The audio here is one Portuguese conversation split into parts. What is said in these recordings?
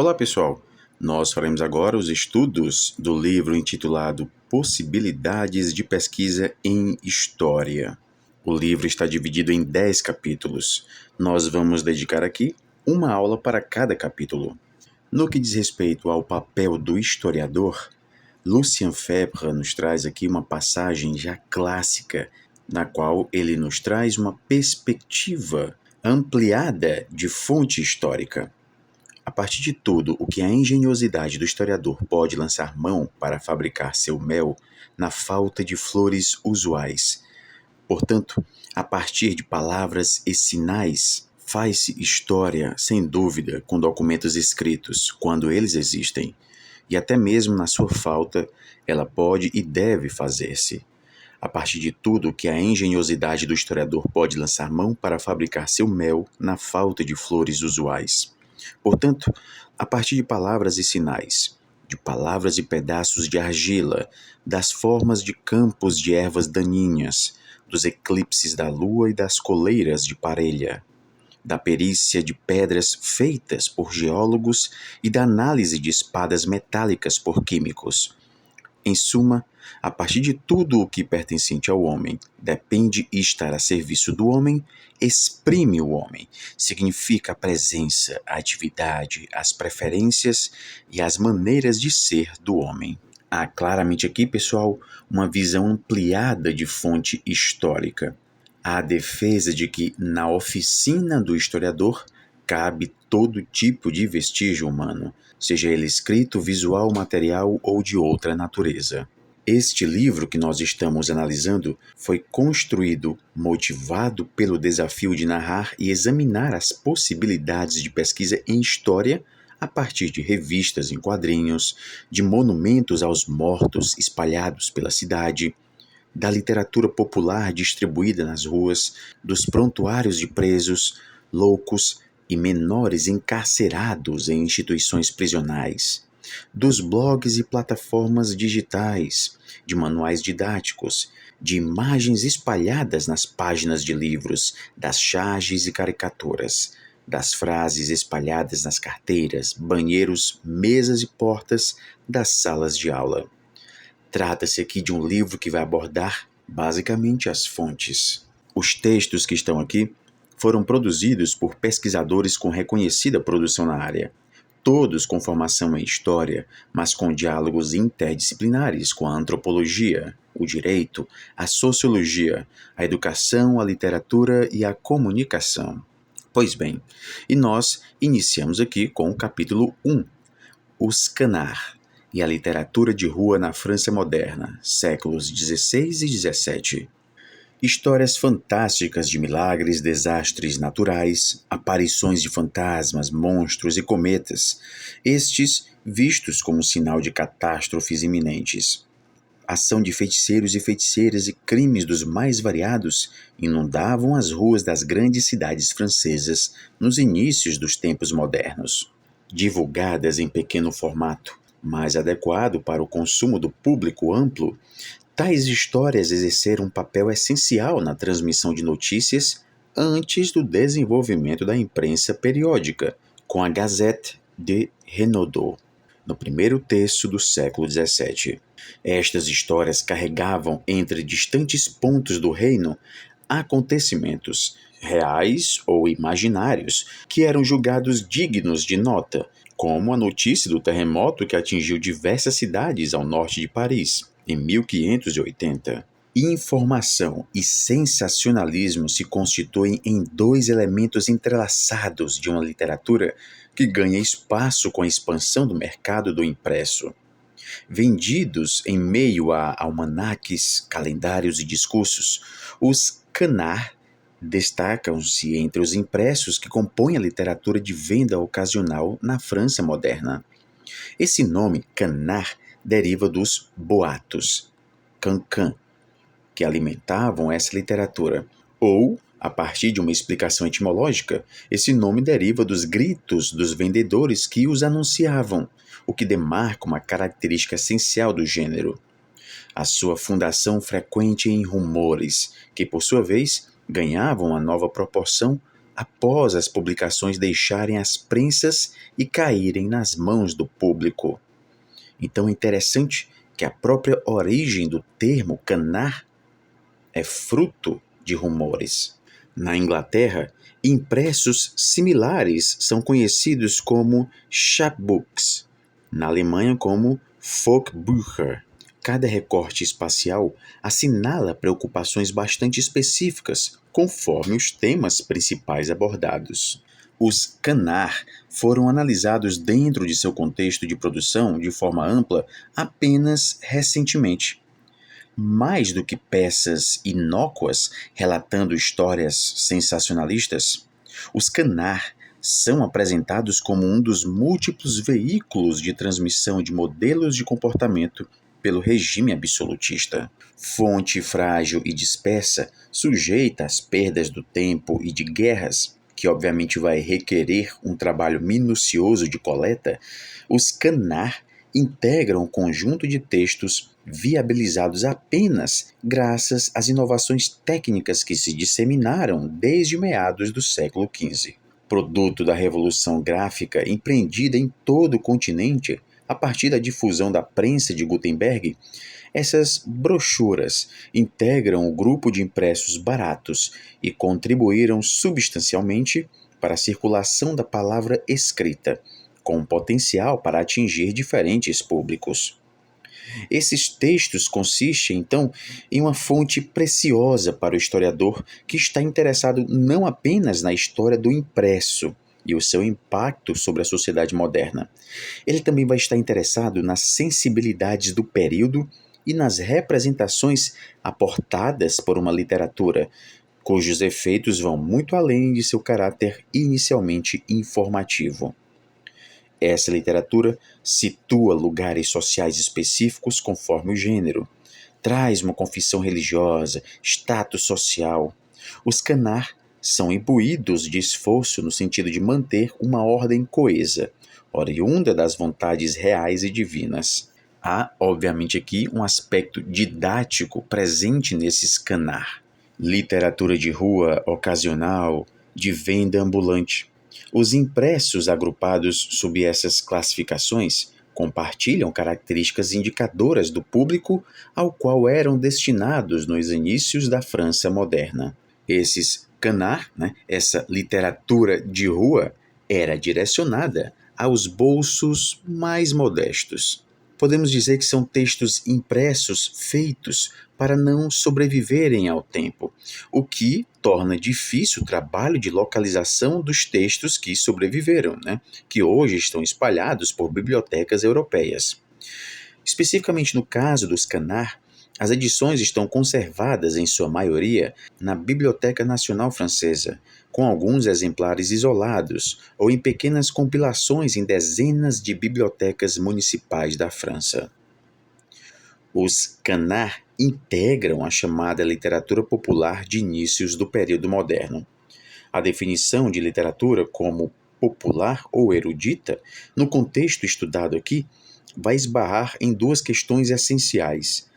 Olá pessoal, nós faremos agora os estudos do livro intitulado Possibilidades de Pesquisa em História. O livro está dividido em 10 capítulos. Nós vamos dedicar aqui uma aula para cada capítulo. No que diz respeito ao papel do historiador, Lucien Febvre nos traz aqui uma passagem já clássica, na qual ele nos traz uma perspectiva ampliada de fonte histórica. A partir de tudo o que a engenhosidade do historiador pode lançar mão para fabricar seu mel na falta de flores usuais. Portanto, a partir de palavras e sinais, faz-se história, sem dúvida, com documentos escritos, quando eles existem. E até mesmo na sua falta, ela pode e deve fazer-se. A partir de tudo que a engenhosidade do historiador pode lançar mão para fabricar seu mel na falta de flores usuais. Portanto, a partir de palavras e sinais, de palavras e pedaços de argila, das formas de campos de ervas daninhas, dos eclipses da lua e das coleiras de parelha, da perícia de pedras feitas por geólogos e da análise de espadas metálicas por químicos. Em suma, a partir de tudo o que pertencente ao homem depende e estar a serviço do homem, exprime o homem, significa a presença, a atividade, as preferências e as maneiras de ser do homem. Há claramente aqui, pessoal, uma visão ampliada de fonte histórica. Há a defesa de que na oficina do historiador cabe todo tipo de vestígio humano, seja ele escrito, visual, material ou de outra natureza. Este livro que nós estamos analisando foi construído, motivado pelo desafio de narrar e examinar as possibilidades de pesquisa em história a partir de revistas em quadrinhos, de monumentos aos mortos espalhados pela cidade, da literatura popular distribuída nas ruas, dos prontuários de presos, loucos e menores encarcerados em instituições prisionais, dos blogs e plataformas digitais, de manuais didáticos, de imagens espalhadas nas páginas de livros, das charges e caricaturas, das frases espalhadas nas carteiras, banheiros, mesas e portas das salas de aula. Trata-se aqui de um livro que vai abordar, basicamente, as fontes. Os textos que estão aqui foram produzidos por pesquisadores com reconhecida produção na área, todos com formação em história, mas com diálogos interdisciplinares com a antropologia, o direito, a sociologia, a educação, a literatura e a comunicação. Pois bem, e nós iniciamos aqui com o capítulo 1, os canards e a literatura de rua na França moderna, séculos XVI e XVII. Histórias fantásticas de milagres, desastres naturais, aparições de fantasmas, monstros e cometas, estes vistos como sinal de catástrofes iminentes. Ação de feiticeiros e feiticeiras e crimes dos mais variados inundavam as ruas das grandes cidades francesas nos inícios dos tempos modernos. Divulgadas em pequeno formato, mais adequado para o consumo do público amplo, tais histórias exerceram um papel essencial na transmissão de notícias antes do desenvolvimento da imprensa periódica, com a Gazette de Renaudot, no primeiro terço do século XVII. Estas histórias carregavam entre distantes pontos do reino acontecimentos reais ou imaginários que eram julgados dignos de nota, como a notícia do terremoto que atingiu diversas cidades ao norte de Paris, em 1580. Informação e sensacionalismo se constituem em dois elementos entrelaçados de uma literatura que ganha espaço com a expansão do mercado do impresso. Vendidos em meio a almanaques, calendários e discursos, os canards destacam-se entre os impressos que compõem a literatura de venda ocasional na França moderna. Esse nome, canard, deriva dos boatos, cancan, que alimentavam essa literatura. Ou, a partir de uma explicação etimológica, esse nome deriva dos gritos dos vendedores que os anunciavam, o que demarca uma característica essencial do gênero. A sua fundação frequente em rumores, que por sua vez ganhavam uma nova proporção após as publicações deixarem as prensas e caírem nas mãos do público. Então é interessante que a própria origem do termo canar é fruto de rumores. Na Inglaterra, impressos similares são conhecidos como chapbooks, na Alemanha como Folkbücher. Cada recorte espacial assinala preocupações bastante específicas, conforme os temas principais abordados. Os canar foram analisados dentro de seu contexto de produção de forma ampla apenas recentemente. Mais do que peças inócuas relatando histórias sensacionalistas, os canar são apresentados como um dos múltiplos veículos de transmissão de modelos de comportamento pelo regime absolutista. Fonte frágil e dispersa, sujeita às perdas do tempo e de guerras, que obviamente vai requerer um trabalho minucioso de coleta, os canar integram um conjunto de textos viabilizados apenas graças às inovações técnicas que se disseminaram desde meados do século XV. Produto da revolução gráfica empreendida em todo o continente a partir da difusão da prensa de Gutenberg, essas brochuras integram o grupo de impressos baratos e contribuíram substancialmente para a circulação da palavra escrita, com potencial para atingir diferentes públicos. Esses textos consistem, então, em uma fonte preciosa para o historiador que está interessado não apenas na história do impresso e o seu impacto sobre a sociedade moderna. Ele também vai estar interessado nas sensibilidades do período e nas representações aportadas por uma literatura, cujos efeitos vão muito além de seu caráter inicialmente informativo. Essa literatura situa lugares sociais específicos conforme o gênero, traz uma confissão religiosa, status social. Os canar são imbuídos de esforço no sentido de manter uma ordem coesa, oriunda das vontades reais e divinas. Há, obviamente, aqui um aspecto didático presente nesses canar. Literatura de rua ocasional, de venda ambulante. Os impressos agrupados sob essas classificações compartilham características indicadoras do público ao qual eram destinados nos inícios da França moderna. Esses canar, essa literatura de rua, era direcionada aos bolsos mais modestos. Podemos dizer que são textos impressos feitos para não sobreviverem ao tempo, o que torna difícil o trabalho de localização dos textos que sobreviveram, que hoje estão espalhados por bibliotecas europeias. Especificamente no caso dos canar, as edições estão conservadas, em sua maioria, na Biblioteca Nacional Francesa, com alguns exemplares isolados ou em pequenas compilações em dezenas de bibliotecas municipais da França. Os canar integram a chamada literatura popular de inícios do período moderno. A definição de literatura como popular ou erudita, no contexto estudado aqui, vai esbarrar em duas questões essenciais.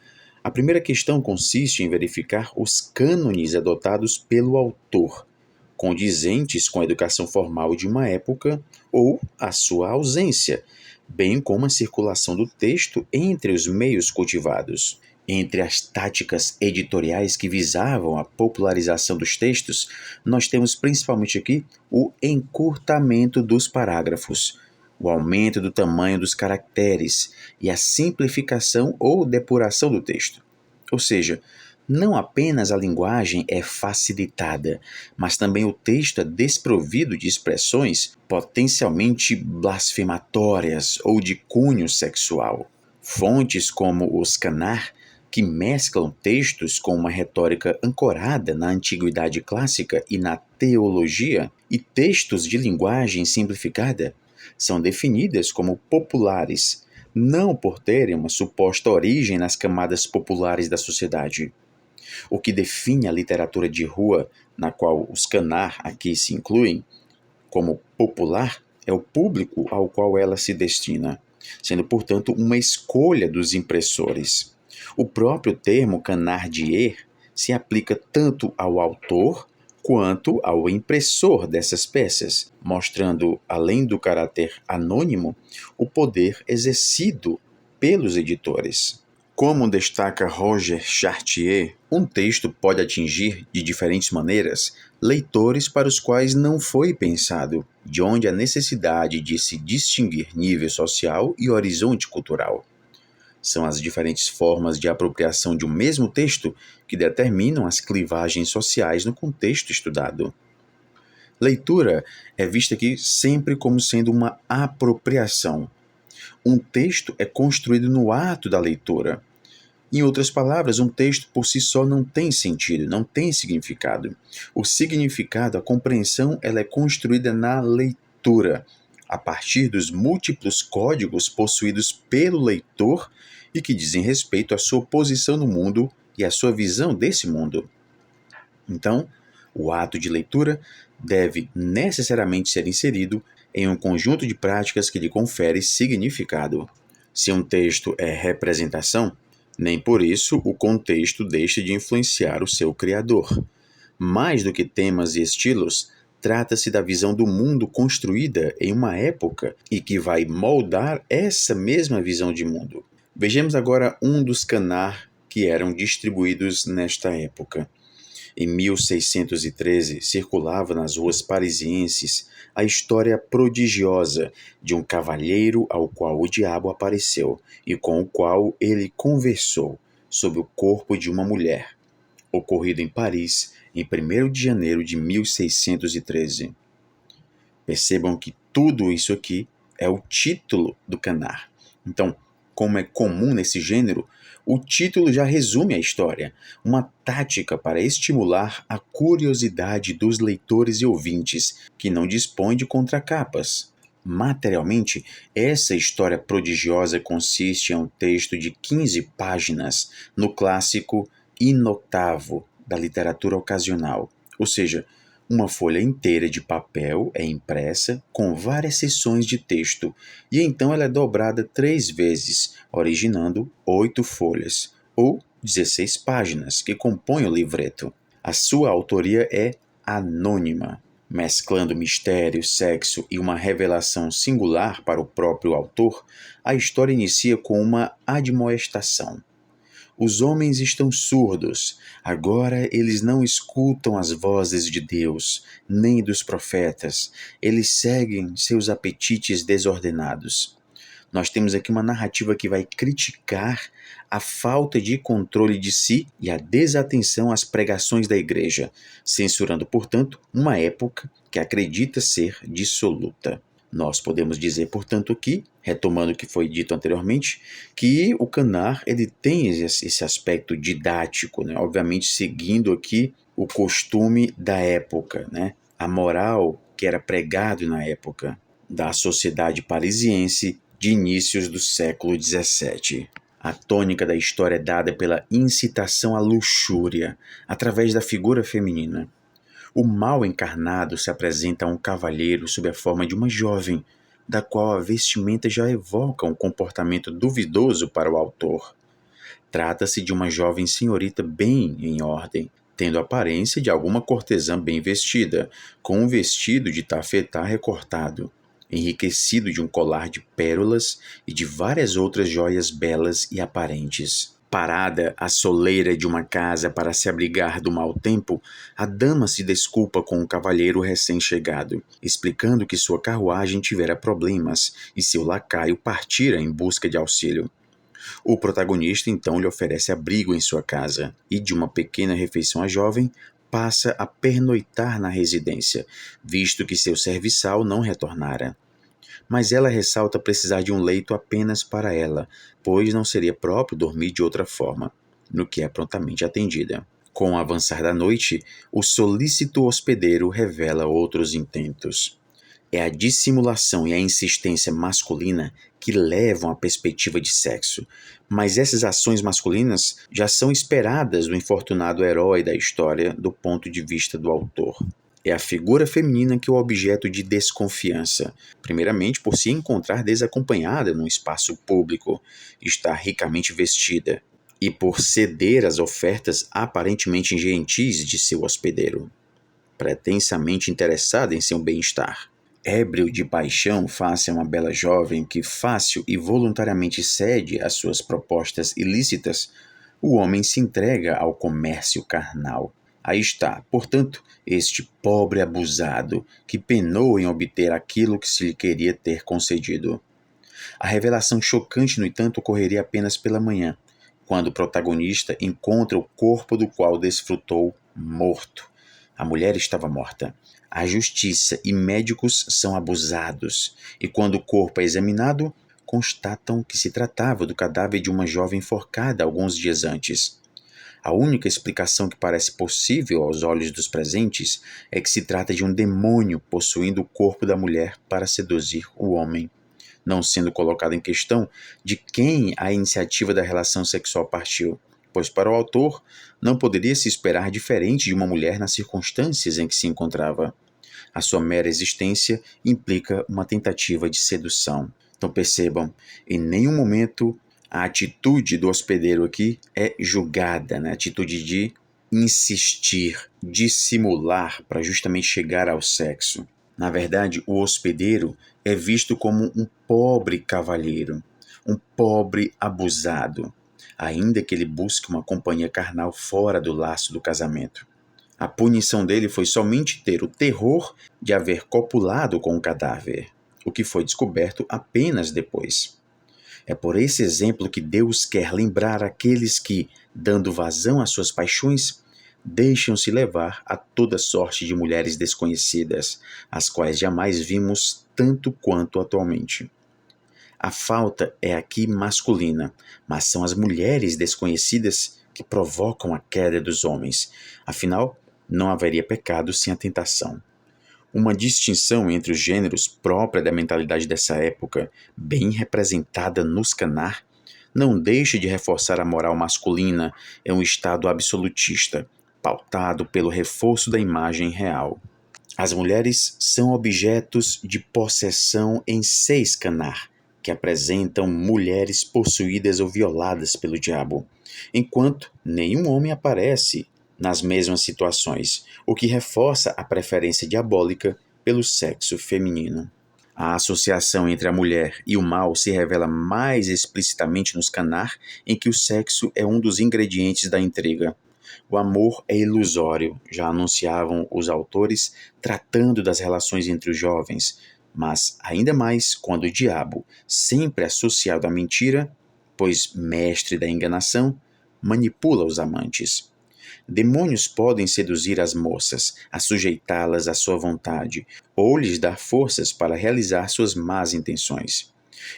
A primeira questão consiste em verificar os cânones adotados pelo autor, condizentes com a educação formal de uma época ou a sua ausência, bem como a circulação do texto entre os meios cultivados. Entre as táticas editoriais que visavam a popularização dos textos, nós temos principalmente aqui o encurtamento dos parágrafos, o aumento do tamanho dos caracteres e a simplificação ou depuração do texto. Ou seja, não apenas a linguagem é facilitada, mas também o texto é desprovido de expressões potencialmente blasfematórias ou de cunho sexual. Fontes como os canar, que mesclam textos com uma retórica ancorada na antiguidade clássica e na teologia, e textos de linguagem simplificada, são definidas como populares, não por terem uma suposta origem nas camadas populares da sociedade. O que define a literatura de rua, na qual os canar aqui se incluem, como popular, é o público ao qual ela se destina, sendo, portanto, uma escolha dos impressores. O próprio termo canardier se aplica tanto ao autor quanto ao impressor dessas peças, mostrando, além do caráter anônimo, o poder exercido pelos editores. Como destaca Roger Chartier, um texto pode atingir, de diferentes maneiras, leitores para os quais não foi pensado, de onde a necessidade de se distinguir nível social e horizonte cultural. São as diferentes formas de apropriação de um mesmo texto que determinam as clivagens sociais no contexto estudado. Leitura é vista aqui sempre como sendo uma apropriação. Um texto é construído no ato da leitura. Em outras palavras, um texto por si só não tem sentido, não tem significado. O significado, a compreensão, ela é construída na leitura, a partir dos múltiplos códigos possuídos pelo leitor e que dizem respeito à sua posição no mundo e à sua visão desse mundo. Então, o ato de leitura deve necessariamente ser inserido em um conjunto de práticas que lhe confere significado. Se um texto é representação, nem por isso o contexto deixa de influenciar o seu criador. Mais do que temas e estilos, trata-se da visão do mundo construída em uma época e que vai moldar essa mesma visão de mundo. Vejamos agora um dos canar que eram distribuídos nesta época. Em 1613, circulava nas ruas parisienses a história prodigiosa de um cavalheiro ao qual o diabo apareceu e com o qual ele conversou sobre o corpo de uma mulher, ocorrido em Paris em 1º de janeiro de 1613. Percebam que tudo isso aqui é o título do canar. Então, como é comum nesse gênero, o título já resume a história, uma tática para estimular a curiosidade dos leitores e ouvintes que não dispõem de contracapas. Materialmente, essa história prodigiosa consiste em um texto de 15 páginas no clássico inoctavo da literatura ocasional, ou seja, uma folha inteira de papel é impressa com várias seções de texto e então ela é dobrada 3 vezes, originando 8 folhas, ou 16 páginas, que compõem o livreto. A sua autoria é anônima, mesclando mistério, sexo e uma revelação singular para o próprio autor. A história inicia com uma admoestação. Os homens estão surdos, agora eles não escutam as vozes de Deus, nem dos profetas, eles seguem seus apetites desordenados. Nós temos aqui uma narrativa que vai criticar a falta de controle de si e a desatenção às pregações da igreja, censurando, portanto, uma época que acredita ser dissoluta. Nós podemos dizer, portanto, aqui, retomando o que foi dito anteriormente, que o canar ele tem esse aspecto didático, né? Obviamente seguindo aqui o costume da época, né? A moral que era pregado na época da sociedade parisiense de inícios do século XVII. A tônica da história é dada pela incitação à luxúria, através da figura feminina. O mal encarnado se apresenta a um cavalheiro sob a forma de uma jovem, da qual a vestimenta já evoca um comportamento duvidoso para o autor. Trata-se de uma jovem senhorita bem em ordem, tendo a aparência de alguma cortesã bem vestida, com um vestido de tafetá recortado, enriquecido de um colar de pérolas e de várias outras joias belas e aparentes. Parada à soleira de uma casa para se abrigar do mau tempo, a dama se desculpa com o cavalheiro recém-chegado, explicando que sua carruagem tivera problemas e seu lacaio partira em busca de auxílio. O protagonista então lhe oferece abrigo em sua casa e, de uma pequena refeição à jovem, passa a pernoitar na residência, visto que seu serviçal não retornara. Mas ela ressalta precisar de um leito apenas para ela, pois não seria próprio dormir de outra forma, no que é prontamente atendida. Com o avançar da noite, o solícito hospedeiro revela outros intentos. É a dissimulação e a insistência masculina que levam à perspectiva de sexo, mas essas ações masculinas já são esperadas do infortunado herói da história do ponto de vista do autor. É a figura feminina que é o objeto de desconfiança, primeiramente por se encontrar desacompanhada num espaço público, estar ricamente vestida, e por ceder às ofertas aparentemente gentis de seu hospedeiro. pretensamente interessada em seu bem-estar. Ébrio de paixão face a uma bela jovem que fácil e voluntariamente cede às suas propostas ilícitas, o homem se entrega ao comércio carnal. Aí está, portanto, este pobre abusado que penou em obter aquilo que se lhe queria ter concedido. A revelação chocante, no entanto, ocorreria apenas pela manhã, quando o protagonista encontra o corpo do qual desfrutou morto. A mulher estava morta. A justiça e médicos são abusados, e quando o corpo é examinado, constatam que se tratava do cadáver de uma jovem enforcada alguns dias antes. A única explicação que parece possível aos olhos dos presentes é que se trata de um demônio possuindo o corpo da mulher para seduzir o homem, não sendo colocado em questão de quem a iniciativa da relação sexual partiu, pois para o autor não poderia se esperar diferente de uma mulher nas circunstâncias em que se encontrava. A sua mera existência implica uma tentativa de sedução. Então percebam, em nenhum momento a atitude do hospedeiro aqui é julgada, né? A atitude de insistir, dissimular para justamente chegar ao sexo. Na verdade, o hospedeiro é visto como um pobre cavalheiro, um pobre abusado, ainda que ele busque uma companhia carnal fora do laço do casamento. A punição dele foi somente ter o terror de haver copulado com o cadáver, o que foi descoberto apenas depois. É por esse exemplo que Deus quer lembrar aqueles que, dando vazão às suas paixões, deixam-se levar a toda sorte de mulheres desconhecidas, as quais jamais vimos tanto quanto atualmente. A falta é aqui masculina, mas são as mulheres desconhecidas que provocam a queda dos homens. Afinal, não haveria pecado sem a tentação. Uma distinção entre os gêneros própria da mentalidade dessa época, bem representada nos Canar, não deixa de reforçar a moral masculina em um estado absolutista, pautado pelo reforço da imagem real. As mulheres são objetos de possessão em 6 Canar, que apresentam mulheres possuídas ou violadas pelo diabo, enquanto nenhum homem aparece nas mesmas situações, o que reforça a preferência diabólica pelo sexo feminino. A associação entre a mulher e o mal se revela mais explicitamente nos Canar, em que o sexo é um dos ingredientes da intriga. O amor é ilusório, já anunciavam os autores, tratando das relações entre os jovens, mas ainda mais quando o diabo, sempre associado à mentira, pois mestre da enganação, manipula os amantes. Demônios podem seduzir as moças, assujeitá-las à sua vontade, ou lhes dar forças para realizar suas más intenções.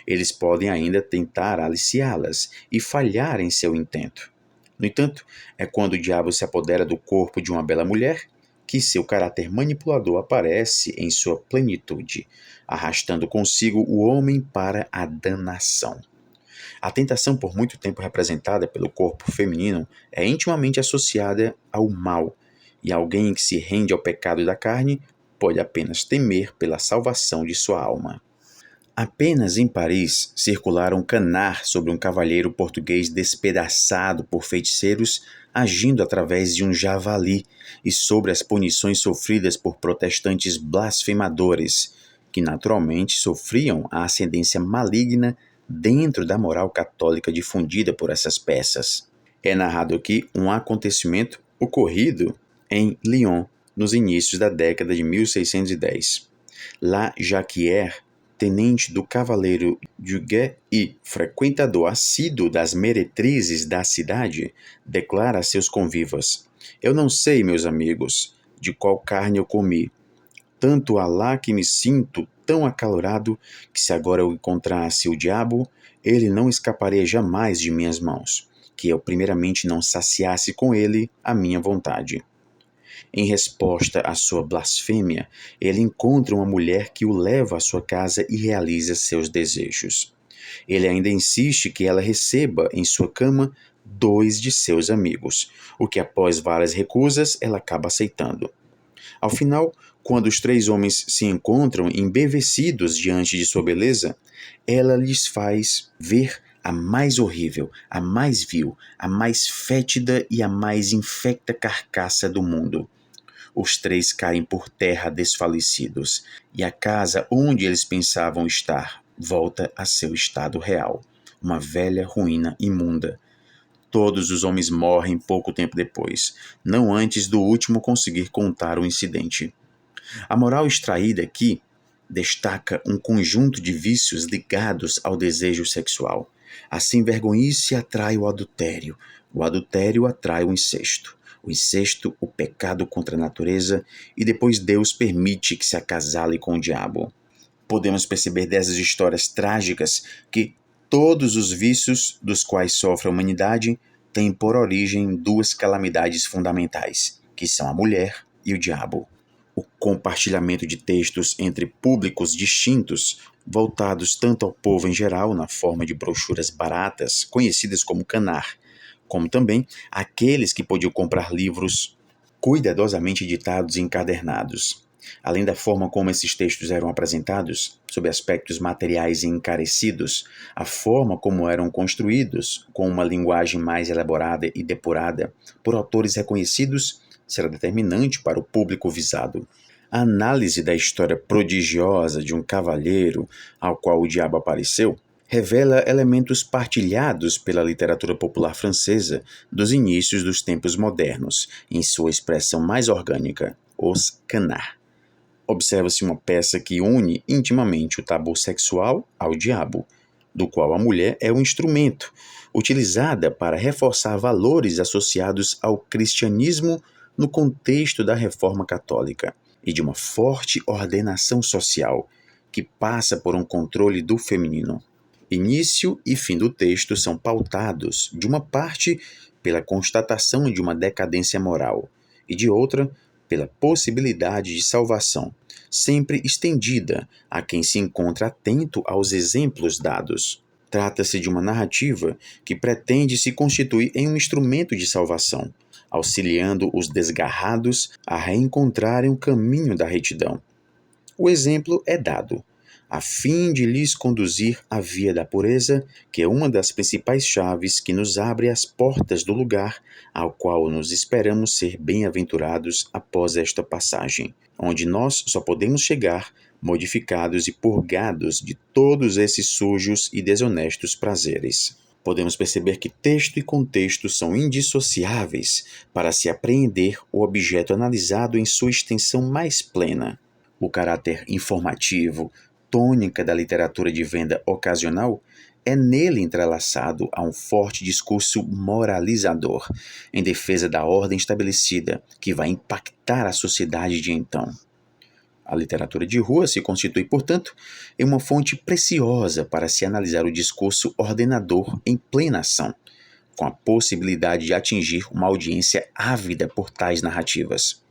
Eles podem ainda tentar aliciá-las e falhar em seu intento. No entanto, é quando o diabo se apodera do corpo de uma bela mulher que seu caráter manipulador aparece em sua plenitude, arrastando consigo o homem para a danação. A tentação, por muito tempo representada pelo corpo feminino, é intimamente associada ao mal, e alguém que se rende ao pecado da carne pode apenas temer pela salvação de sua alma. Apenas em Paris circularam canar sobre um cavalheiro português despedaçado por feiticeiros agindo através de um javali e sobre as punições sofridas por protestantes blasfemadores, que naturalmente sofriam a ascendência maligna dentro da moral católica difundida por essas peças. É narrado aqui um acontecimento ocorrido em Lyon, nos inícios da década de 1610. La Jacquière, tenente do cavaleiro Duguet e frequentador assíduo das meretrizes da cidade, declara a seus convivas: "Eu não sei, meus amigos, de qual carne eu comi. Tanto há lá que me sinto tão acalorado que se agora eu encontrasse o diabo, ele não escaparia jamais de minhas mãos, que eu primeiramente não saciasse com ele a minha vontade." Em resposta à sua blasfêmia, ele encontra uma mulher que o leva à sua casa e realiza seus desejos. Ele ainda insiste que ela receba em sua cama 2 de seus amigos, o que após várias recusas ela acaba aceitando. Ao final, quando os 3 homens se encontram embevecidos diante de sua beleza, ela lhes faz ver a mais horrível, a mais vil, a mais fétida e a mais infecta carcaça do mundo. os três caem por terra desfalecidos, e a casa onde eles pensavam estar volta a seu estado real, uma velha ruína imunda. Todos os homens morrem pouco tempo depois, não antes do último conseguir contar o incidente. A moral extraída aqui destaca um conjunto de vícios ligados ao desejo sexual. A sem-vergonhice atrai o adultério atrai o incesto, o pecado contra a natureza, e depois Deus permite que se acasale com o diabo. Podemos perceber dessas histórias trágicas que todos os vícios dos quais sofre a humanidade têm por origem duas calamidades fundamentais, que são a mulher e o diabo. O compartilhamento de textos entre públicos distintos, voltados tanto ao povo em geral, na forma de brochuras baratas, conhecidas como canar, como também aqueles que podiam comprar livros cuidadosamente editados e encadernados. Além da forma como esses textos eram apresentados, sob aspectos materiais e encarecidos, a forma como eram construídos, com uma linguagem mais elaborada e depurada, por autores reconhecidos, será determinante para o público visado. A análise da história prodigiosa de um cavalheiro ao qual o diabo apareceu revela elementos partilhados pela literatura popular francesa dos inícios dos tempos modernos, em sua expressão mais orgânica, os canards. Observa-se uma peça que une intimamente o tabu sexual ao diabo, do qual a mulher é um instrumento, utilizada para reforçar valores associados ao cristianismo no contexto da Reforma Católica e de uma forte ordenação social, que passa por um controle do feminino. Início e fim do texto são pautados, de uma parte, pela constatação de uma decadência moral, e de outra, pela possibilidade de salvação, sempre estendida a quem se encontra atento aos exemplos dados. Trata-se de uma narrativa que pretende se constituir em um instrumento de salvação, auxiliando os desgarrados a reencontrarem o caminho da retidão. O exemplo é dado, a fim de lhes conduzir à via da pureza, que é uma das principais chaves que nos abre as portas do lugar ao qual nos esperamos ser bem-aventurados após esta passagem, onde nós só podemos chegar modificados e purgados de todos esses sujos e desonestos prazeres. Podemos perceber que texto e contexto são indissociáveis para se apreender o objeto analisado em sua extensão mais plena. O caráter informativo, tônica da literatura de venda ocasional, é nele entrelaçado a um forte discurso moralizador, em defesa da ordem estabelecida, que vai impactar a sociedade de então. A literatura de rua se constitui, portanto, em uma fonte preciosa para se analisar o discurso ordenador em plena ação, com a possibilidade de atingir uma audiência ávida por tais narrativas.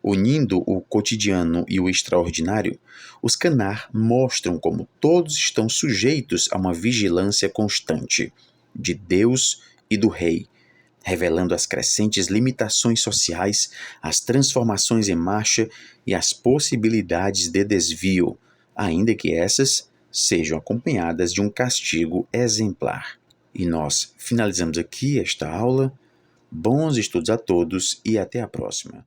Unindo o cotidiano e o extraordinário, os canards mostram como todos estão sujeitos a uma vigilância constante de Deus e do rei, revelando as crescentes limitações sociais, as transformações em marcha e as possibilidades de desvio, ainda que essas sejam acompanhadas de um castigo exemplar. E nós finalizamos aqui esta aula. Bons estudos a todos e até a próxima.